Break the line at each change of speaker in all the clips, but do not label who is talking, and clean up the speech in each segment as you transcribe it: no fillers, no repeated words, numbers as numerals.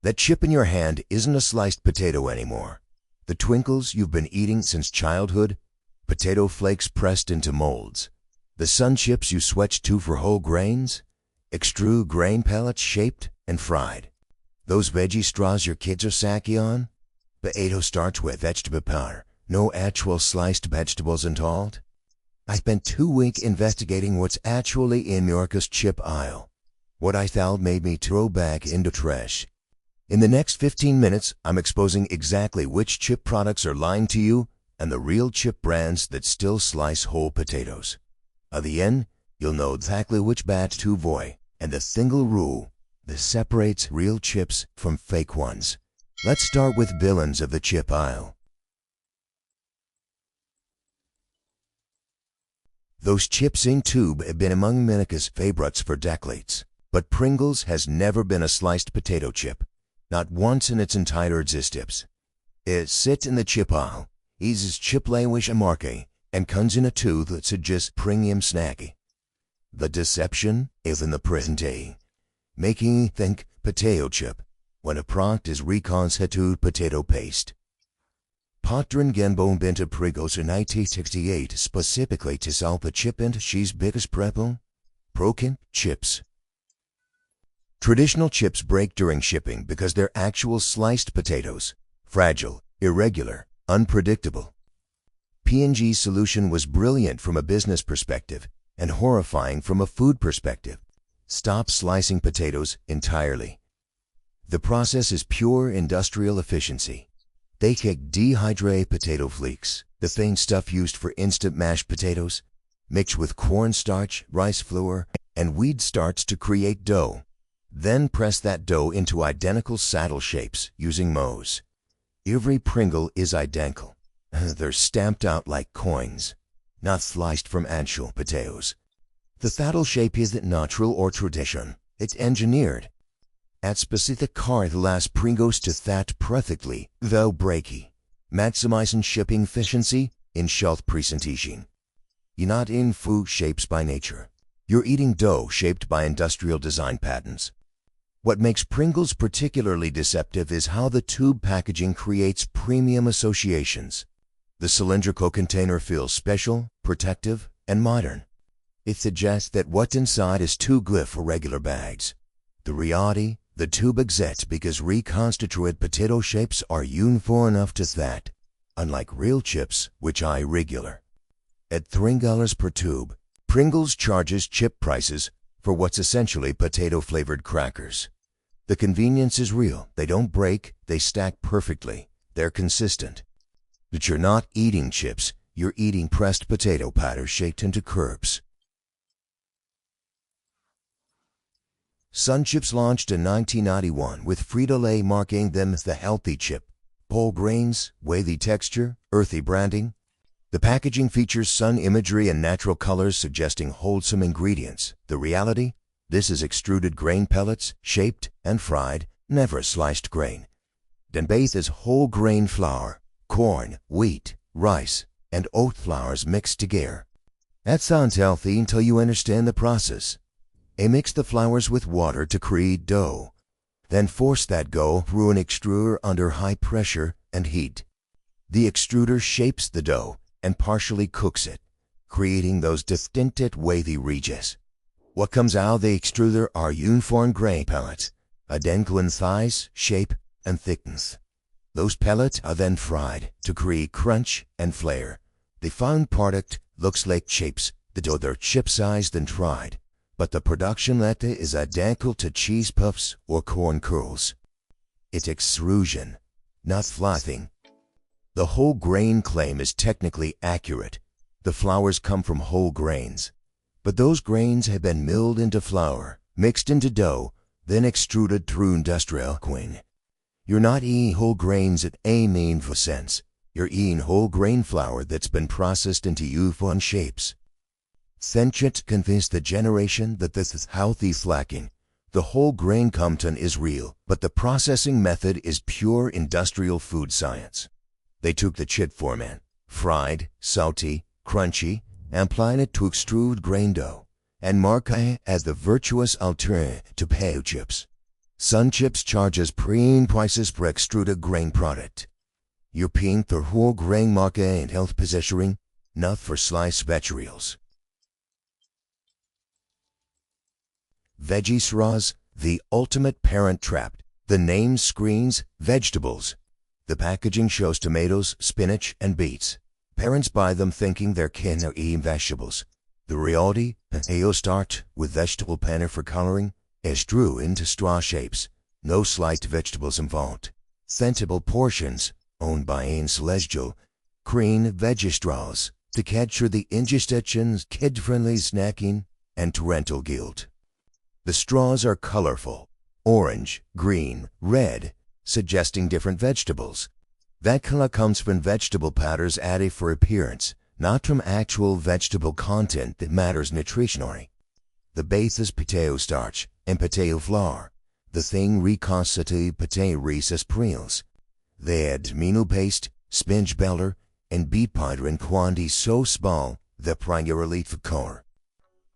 That chip in your hand isn't a sliced potato anymore. The twinkles you've been eating since childhood, potato flakes pressed into molds. The sun chips you switch to for whole grains, extrude grain pellets shaped and fried. Those veggie straws your kids are sacky on, potato starch with vegetable powder, no actual sliced vegetables involved. I spent 2 weeks investigating what's actually in Yorka's chip aisle. What I found made me throw back into trash. In the next 15 minutes, I'm exposing exactly which chip products are lying to you and the real chip brands that still slice whole potatoes. At the end, you'll know exactly which batch to avoid and the single rule that separates real chips from fake ones. Let's start with villains of the chip aisle. Those chips in tube have been among America's favorites for decades, but Pringles has never been a sliced potato chip, not once in its entire existence. It sits in the chip aisle, eases chip language and marking, and comes in a tube that suggests premium snacky. The deception is in the presentation, making you think potato chip when a product is reconstituted potato paste. Procter & Gamble invented Pringles in 1968 specifically to solve the chip industry's biggest problem: broken chips. Traditional chips break during shipping because they're actual sliced potatoes, fragile, irregular, unpredictable. P&G's solution was brilliant from a business perspective and horrifying from a food perspective. Stop slicing potatoes entirely. The process is pure industrial efficiency. They take dehydrated potato flakes, the faint stuff used for instant mashed potatoes, mixed with cornstarch, rice flour, and wheat starch to create dough. Then press that dough into identical saddle shapes using mows. Every Pringle is identical. They're stamped out like coins, not sliced from actual potatoes. The saddle shape isn't natural or tradition. It's engineered. At specific card allows Pringles to that perfectly, though breaky, maximizing shipping efficiency in shelf presentation. You're not in food shapes by nature. You're eating dough shaped by industrial design patterns. What makes Pringles particularly deceptive is how the tube packaging creates premium associations. The cylindrical container feels special, protective, and modern. It suggests that what's inside is too good for regular bags. The reality, the tube exists because reconstituted potato shapes are uniform enough to that, unlike real chips, which are irregular. At $3 per tube, Pringles charges chip prices for what's essentially potato-flavored crackers. The convenience is real. They don't break, they stack perfectly, they're consistent. But you're not eating chips, you're eating pressed potato powder shaped into curves. Sun Chips launched in 1991 with Frito-Lay marking them as the healthy chip. Whole grains, wavy texture, earthy branding. The packaging features sun imagery and natural colors suggesting wholesome ingredients. The reality? This is extruded grain pellets, shaped and fried, never sliced grain. Then bathed as whole grain flour, corn, wheat, rice, and oat flours mixed together. That sounds healthy until you understand the process. They mix the flours with water to create dough, then force that dough through an extruder under high pressure and heat. The extruder shapes the dough and partially cooks it, creating those distinctive wavy ridges. What comes out of the extruder are uniform grain pellets, identical in size, shape, and thickness. Those pellets are then fried to create crunch and flair. The final product looks like chips, though they're chip-sized and fried, but the production method is identical to cheese puffs or corn curls. It's extrusion, not flathing. The whole grain claim is technically accurate. The flours come from whole grains, but those grains have been milled into flour, mixed into dough, then extruded through industrial queen. You're not eating whole grains at any meaningful sense. You're eating whole grain flour that's been processed into uniform shapes. Sentient convinced the generation that this is healthy flacking. The whole grain content is real, but the processing method is pure industrial food science. They took the chip format, fried, salty, crunchy, and applied it to extrude grain dough, and market it as the virtuous alternative to potato chips. Sun Chips charges premium prices for extruded grain product. You're paying for whole grain market and health positioning, not for sliced vegetables. Veggie straws, the ultimate parent trap. The name screens vegetables. The packaging shows tomatoes, spinach, and beets. Parents buy them thinking their kids are eating vegetables. The reality, potato starch with vegetable panner for coloring, is drew into straw shapes. No sliced vegetables involved. Sensible portions, owned by Ain Celestial, green veggie straws to capture the indigestions, kid-friendly snacking, and parental guilt. The straws are colorful, orange, green, red, suggesting different vegetables. That color comes from vegetable powders added for appearance, not from actual vegetable content that matters nutritionally. The base is potato starch and potato flour. The thing reconstitutes potato Reese's Pringles. They add amino paste, spinach powder, and beet powder in quantities so small they're primarily for color.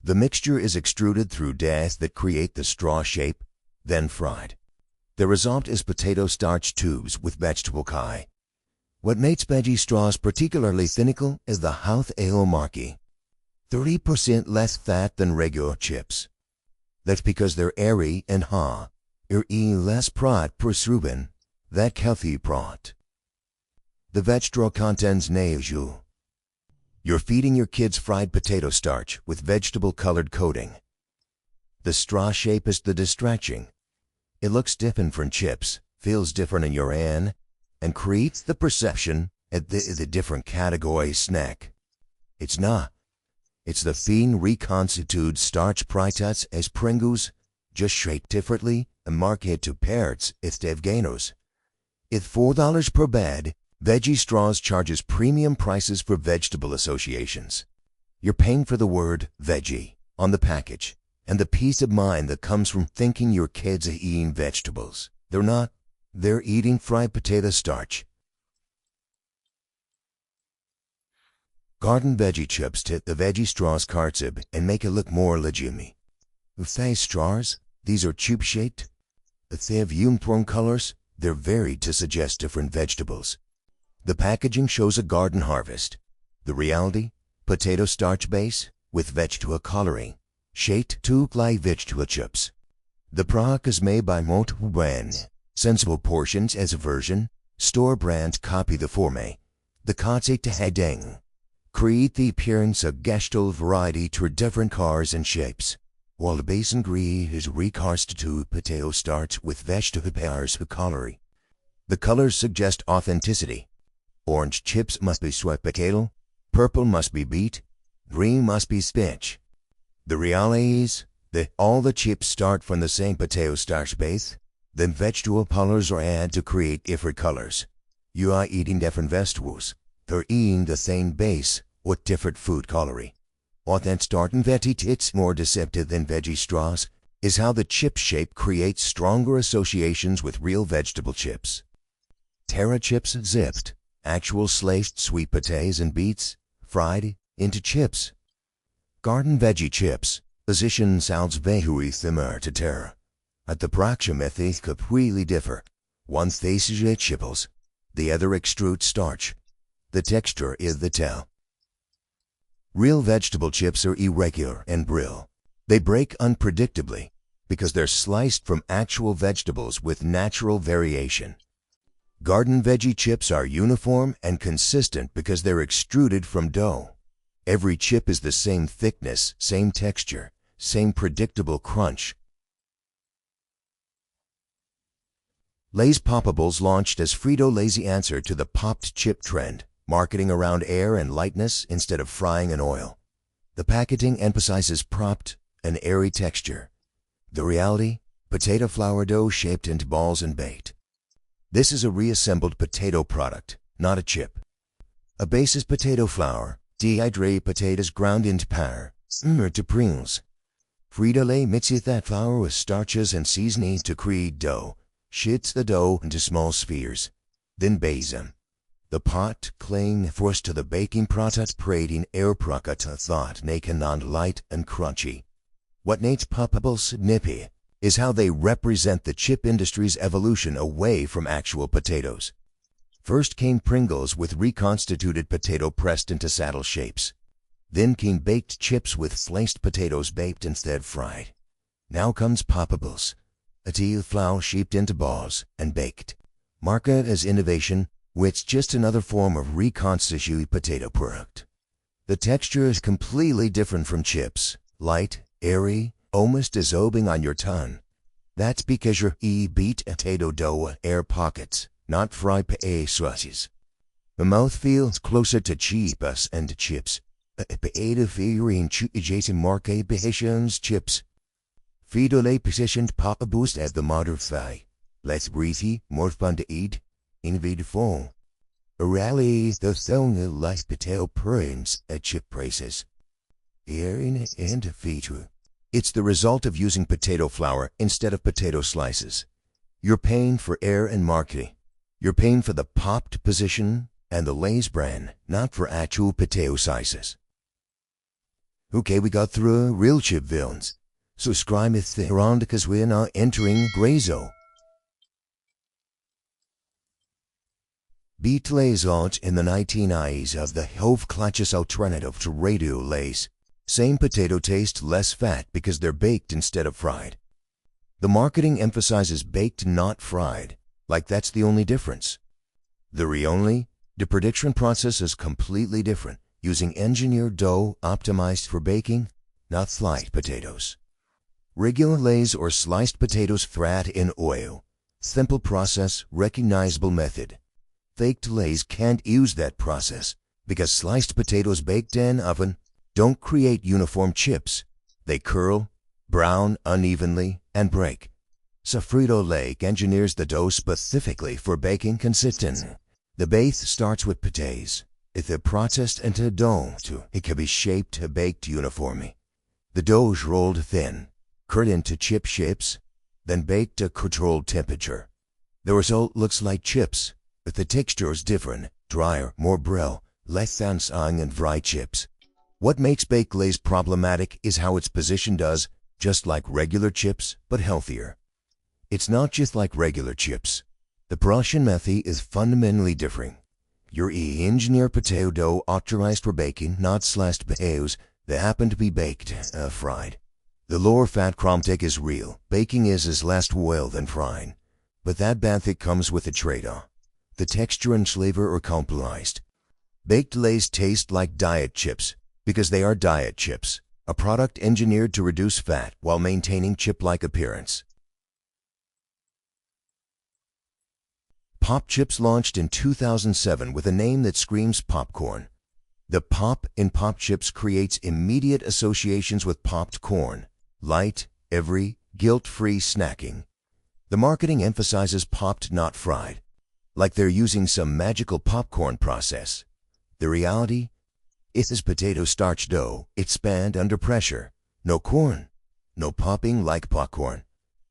The mixture is extruded through das that create the straw shape, then fried. The result is potato starch tubes with vegetable dye. What makes veggie straws particularly cynical is the health marking. 30% less fat than regular chips. That's because they're airy and high. You're eating less prot per serving. That healthy prot. The veg straw contains you. You're feeding your kids fried potato starch with vegetable-colored coating. The straw shape is the distraction. It looks different from chips, feels different in your hand, and creates the perception that this is a different category snack. It's not. It's the fiend reconstituted starch products as Pringles, just shaped differently and marketed to parents instead of gainers. At $4 per bag, Veggie Straws charges premium prices for vegetable associations. You're paying for the word veggie on the package and the peace of mind that comes from thinking your kids are eating vegetables. They're not. They're eating fried potato starch. Garden veggie chips tip the Veggie Straws cartib and make it look more legitimate. With these straws, these are tube-shaped. If they have uniform colors, they're varied to suggest different vegetables. The packaging shows a garden harvest. The reality, potato starch base with vegetable coloring, shaped to look like vegetable chips. The product is made by multiple brands. Sensible portions as a version, store brands copy the format. The concept to heading. Create the appearance of gestalt variety to different colors and shapes, while the base ingredient is reconstituted potato starch with vegetable powders for coloring. The colors suggest authenticity. Orange chips must be sweet potato, purple must be beet, green must be spinach. The reality is that all the chips start from the same potato starch base, then vegetable powders are added to create different colors. You are eating different vegetables. They're eating the same base with different food coloring. What that start and veggie tits more deceptive than veggie straws is how the chip shape creates stronger associations with real vegetable chips. Terra chips zipped, actual sliced sweet potatoes and beets, fried into chips. Garden veggie chips, position sounds very similar to Terra. At the proximity completely differ. One faces chipples, the other extrudes starch. The texture is the tell. Real vegetable chips are irregular and brittle. They break unpredictably because they're sliced from actual vegetables with natural variation. Garden veggie chips are uniform and consistent because they're extruded from dough. Every chip is the same thickness, same texture, same predictable crunch. Lay's Poppables launched as Frito-Lay's answer to the popped chip trend, marketing around air and lightness instead of frying in oil. The packaging emphasizes popped and airy texture. The reality, potato flour dough shaped into balls and baked. This is a reassembled potato product, not a chip. A base is potato flour, dehydrated potatoes ground into powder, similar to Pringles. Frito-Lay mixes that flour with starches and seasoning to create dough, shits the dough into small spheres, then bakes them. The pot cling forced to the baking process creating air product thought naked non light and crunchy. What makes Poppables nippy is how they represent the chip industry's evolution away from actual potatoes. First came Pringles with reconstituted potato pressed into saddle shapes. Then came baked chips with sliced potatoes baked instead fried. Now comes Poppables, a teal flour shaped into balls and baked. Marketed as innovation, it's just another form of reconstituted potato product. The texture is completely different from chips, light, airy, almost dissolving on your tongue. That's because your beat potato dough air pockets, not fried potato slices. The mouth feels closer to chips and chips. Potato featuring adjacent market positions chips. Frito-Lay positioned Poppables as the modify, less breezy, more fun to eat, innovative. Rally the song like potato prints at chip prices. Airing and feature. It's the result of using potato flour instead of potato slices. You're paying for air and marketing. You're paying for the popped position and the Lay's brand, not for actual potato sizes. Okay, we got through real chip villains. Subscribe if they're around because we're now entering gray zone. Beat Lay's launch in the 1990s of the health-conscious alternative to radio Lays. Same potato taste, less fat because they're baked instead of fried. The marketing emphasizes baked, not fried, like that's the only difference. The production process is completely different, using engineered dough optimized for baking, not sliced potatoes. Regular Lays or sliced potatoes fried in oil. Simple process, recognizable method. Baked Lays can't use that process because sliced potatoes baked in oven don't create uniform chips. They curl, brown unevenly, and break. So Frito-Lay engineers the dough specifically for baking consistent. The base starts with potatoes. If they're processed into dough, it can be shaped and baked uniformly. The dough is rolled thin, cut into chip shapes, then baked at controlled temperature. The result looks like chips, but the texture is different, drier, more brittle, less satisfying than fried chips. What makes baked Lays problematic is how it's positioned does, just like regular chips, but healthier. It's not just like regular chips. The production method is fundamentally different. Your engineered potato dough optimized for baking, not sliced potatoes that happen to be baked, fried. The lower fat content is real. Baking is less oil than frying. But that benefit comes with a trade-off. The texture and flavor are compromised. Baked Lays taste like diet chips because they are diet chips, a product engineered to reduce fat while maintaining chip-like appearance. Pop Chips launched in 2007 with a name that screams popcorn. The pop in Pop Chips creates immediate associations with popped corn, light, airy, guilt-free snacking. The marketing emphasizes popped, not fried, like they're using some magical popcorn process. The reality? It is potato starch dough. It's spanned under pressure. No corn. No popping like popcorn.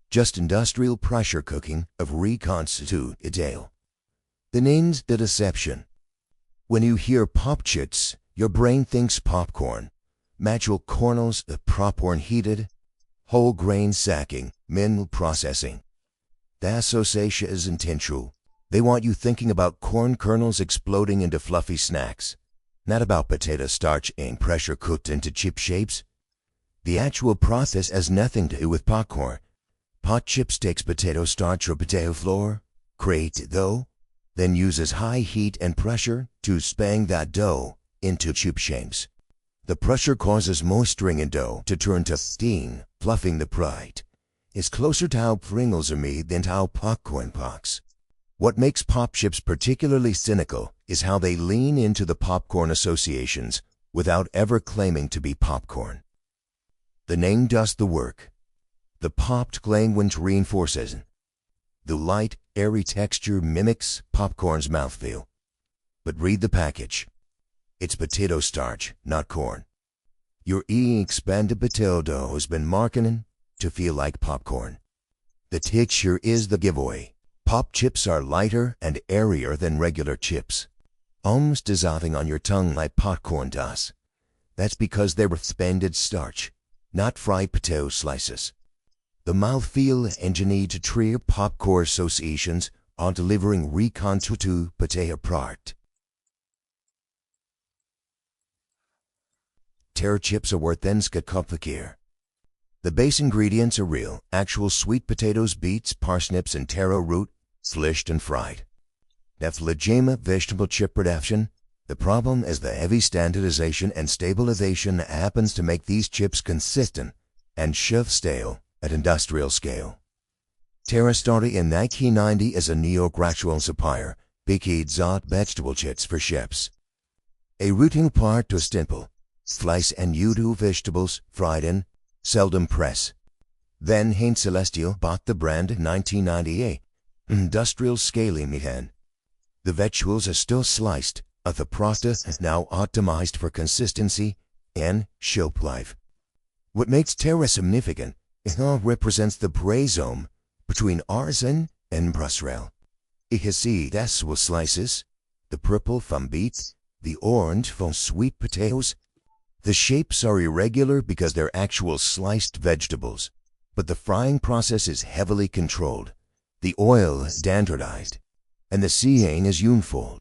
Just industrial pressure cooking of reconstituted dough. The name's the deception. When you hear Pop Chips, your brain thinks popcorn. Magical kernels of popcorn heated, whole grain sacking, mineral processing. The association is intentional. They want you thinking about corn kernels exploding into fluffy snacks, not about potato starch and pressure cooked into chip shapes. The actual process has nothing to do with popcorn. Pot Chips takes potato starch or potato flour, creates dough, then uses high heat and pressure to span that dough into chip shapes. The pressure causes moisturing in dough to turn to steam, fluffing the product. It's closer to how Pringles are made than to how popcorn pops. What makes Pop Chips particularly cynical is how they lean into the popcorn associations without ever claiming to be popcorn. The name does the work. The popped language reinforces. The light, airy texture mimics popcorn's mouthfeel. But read the package. It's potato starch, not corn. Your expanded potato dough has been marketed to feel like popcorn. The texture is the giveaway. Pop Chips are lighter and airier than regular chips, almost dissolving on your tongue like popcorn does. That's because they were expanded starch, not fried potato slices. The mouthfeel engineered to trigger popcorn associations on delivering reconstituted potato product. Terra chips are worth then skakopakir. The base ingredients are real, actual sweet potatoes, beets, parsnips, and taro root, sliced and fried. That's legitimate vegetable chip production. The problem is the heavy standardization and stabilization that happens to make these chips consistent and shelf-stale at industrial scale. Terra started in 1990 as a neo-gradual supplier, picked vegetable chips for chefs. A routine part to simple, slice and udo vegetables, fried in, seldom press. Then Hein Celestial bought the brand in 1998, industrial scaling began. The vegetables are still sliced, but the process is now optimized for consistency and shelf life. What makes Terra significant is how it represents the brainstorm between artisan and industrial. It has the actual slices, the purple from beets, the orange from sweet potatoes. The shapes are irregular because they're actual sliced vegetables, but the frying process is heavily controlled. The oil is standardized, and the seasoning is uniform.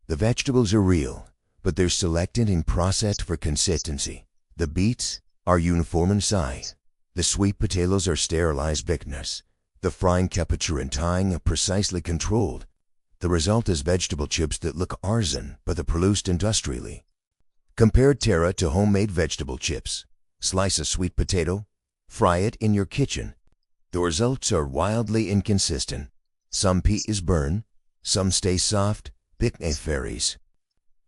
The vegetables are real, but they're selected and processed for consistency. The beets are uniform in size. The sweet potatoes are sterilized thickness. The frying temperature and timing are precisely controlled. The result is vegetable chips that look artisan but are produced industrially. Compare Terra to homemade vegetable chips. Slice a sweet potato, fry it in your kitchen. The results are wildly inconsistent. Some pea is burned, some stay soft, picnic varies.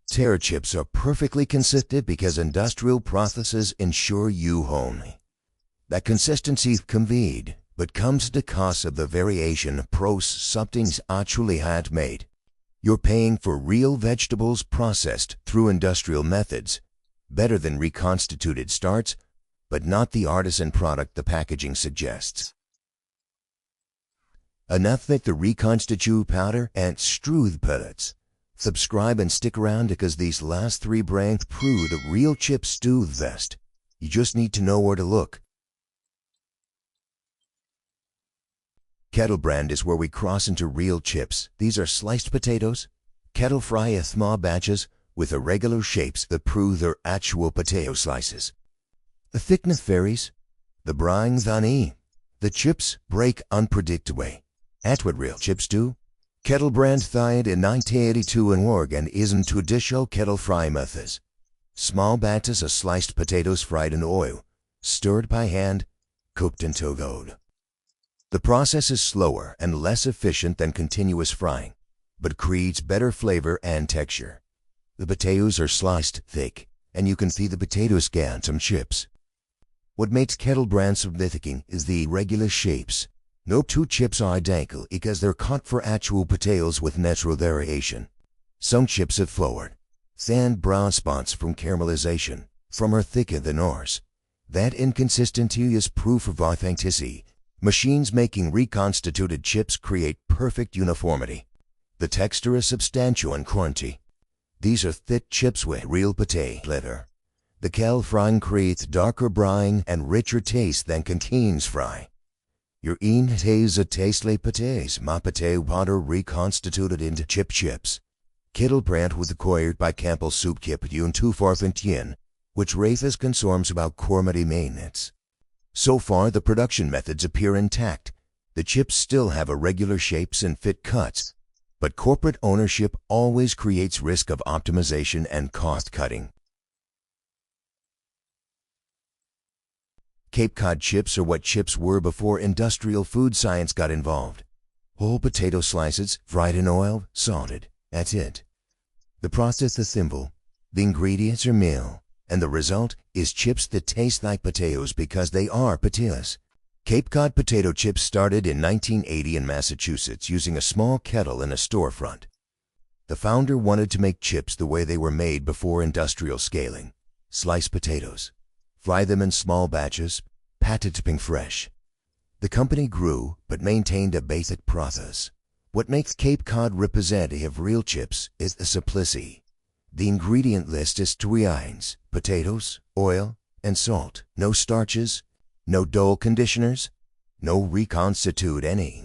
Terra chips are perfectly consistent because industrial processes ensure you only. That consistency conveyed, but comes at the cost of the variation of something's actually handmade. You're paying for real vegetables processed through industrial methods, better than reconstituted starts, but not the artisan product the packaging suggests. Enough that the reconstitute powder and strew pellets. Subscribe and stick around because these last 3 brands prove the real chips do the best. You just need to know where to look. Kettle brand is where we cross into real chips. These are sliced potatoes. Kettle fry in small batches with irregular shapes that prove they're actual potato slices. The thickness varies. The brines uneven. The chips break unpredictably. That's what real chips do. Kettle brand started in 1982 in Oregon isn't traditional kettle fry methods. Small batches of sliced potatoes fried in oil, stirred by hand, cooked until golden. The process is slower and less efficient than continuous frying, but creates better flavor and texture. The potatoes are sliced thick, and you can see the potato skins on chips. What makes kettle brand significant is the irregular shapes. No 2 chips are identical because they're cut for actual potatoes with natural variation. Some chips have forward, thin brown spots from caramelization. Some are thicker than ours. That inconsistency is proof of authenticity. Machines making reconstituted chips create perfect uniformity. The texture is substantial and crunchy. These are thick chips with real potato flavor. The kettle frying creates darker brine and richer taste than continuous fry. Your potatoes are tasty potatoes, my potato powder reconstituted into chips. Kettle brand was acquired by Campbell Soup Kip in 2014, which raises concerns about quality maintenance. So far, the production methods appear intact. The chips still have irregular shapes and fit cuts, but corporate ownership always creates risk of optimization and cost cutting. Cape Cod chips are what chips were before industrial food science got involved. Whole potato slices, fried in oil, salted. That's it. The process is simple. The ingredients are meal, and the result is chips that taste like potatoes because they are potatoes. Cape Cod potato chips started in 1980 in Massachusetts using a small kettle in a storefront. The founder wanted to make chips the way they were made before industrial scaling. Slice potatoes. Fry them in small batches, packaging fresh. The company grew but maintained a basic process. What makes Cape Cod representative of real chips is the simplicity. The ingredient list is 3 items: potatoes, oil, and salt. No starches, no dull conditioners. No reconstitute any.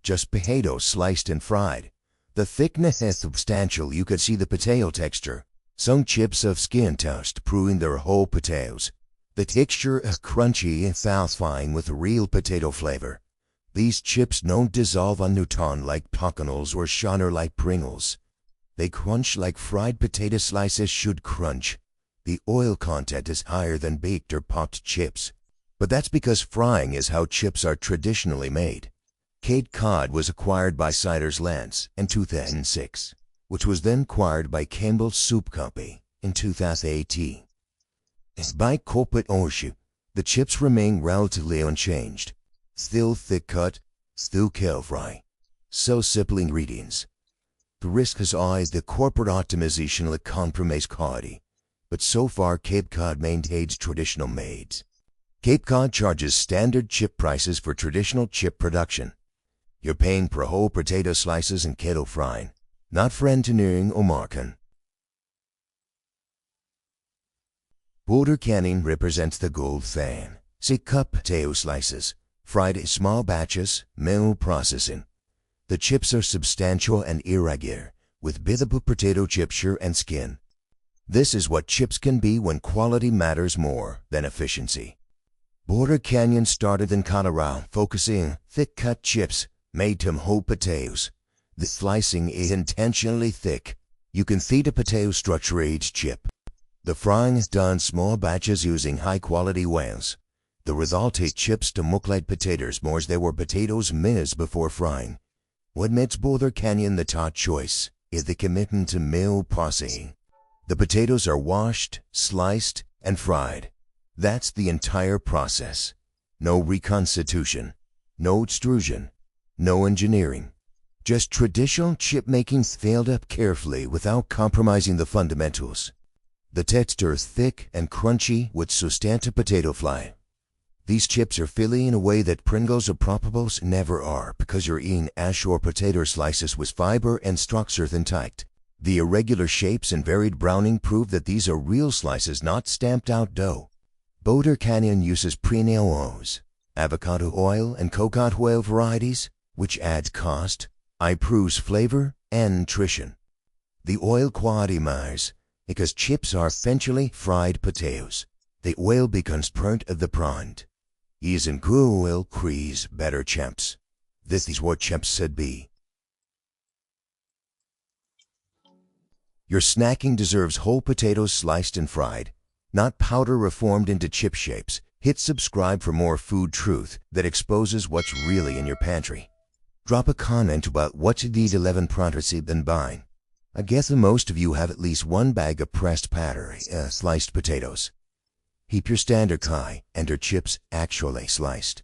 Just potatoes sliced and fried. The thickness is substantial. You could see the potato texture. Some chips of skin toast, proving they're whole potatoes. The texture is crunchy and satisfying with real potato flavor. These chips don't dissolve on your tongue like Poconos or shatter like Pringles. They crunch like fried potato slices should crunch. The oil content is higher than baked or popped chips. But that's because frying is how chips are traditionally made. Cape Cod was acquired by Siders Lance in 2006, which was then acquired by Campbell's Soup Company in 2018. By corporate ownership, the chips remain relatively unchanged. Still thick cut, still kale fry. So simple ingredients. The risk is always the corporate optimization of the compromise quality, but so far Cape Cod maintains traditional maids. Cape Cod charges standard chip prices for traditional chip production. You're paying per whole potato slices and kettle frying, not for engineering or marking. Boulder Canyon represents the gold fan. See cut potato slices, fried in small batches, minimal processing. The chips are substantial and irregular, with biddable potato chipsure and skin. This is what chips can be when quality matters more than efficiency. Boulder Canyon started in Colorado, focusing on thick-cut chips made from whole potatoes. The slicing is intentionally thick. You can see the potato structure each chip. The frying is done in small batches using high-quality oils. The result is chips to look like potatoes more as they were potatoes minutes before frying. What makes Boulder Canyon the top choice is the commitment to meal processing. The potatoes are washed, sliced, and fried. That's the entire process. No reconstitution, no extrusion, no engineering. Just traditional chip making scaled up carefully without compromising the fundamentals. The texture is thick and crunchy with substantive potato fry. These chips are filling in a way that Pringles or Popables never are because you're eating ashore potato slices with fiber and structure intact. The irregular shapes and varied browning prove that these are real slices, not stamped-out dough. Boulder Canyon uses pre-nail oils, avocado oil, and coconut oil varieties, which adds cost, improves flavor, and nutrition. The oil quality matters because chips are essentially fried potatoes. The oil becomes part of the product. Using good oil creates better chips. This is what chips should be. Your snacking deserves whole potatoes sliced and fried, not powder reformed into chip shapes. Hit subscribe for more food truth that exposes what's really in your pantry. Drop a comment about what these 11 products you've been buying. I guess that most of you have at least one bag of pressed sliced potatoes. Keep your standard high and your chips actually sliced.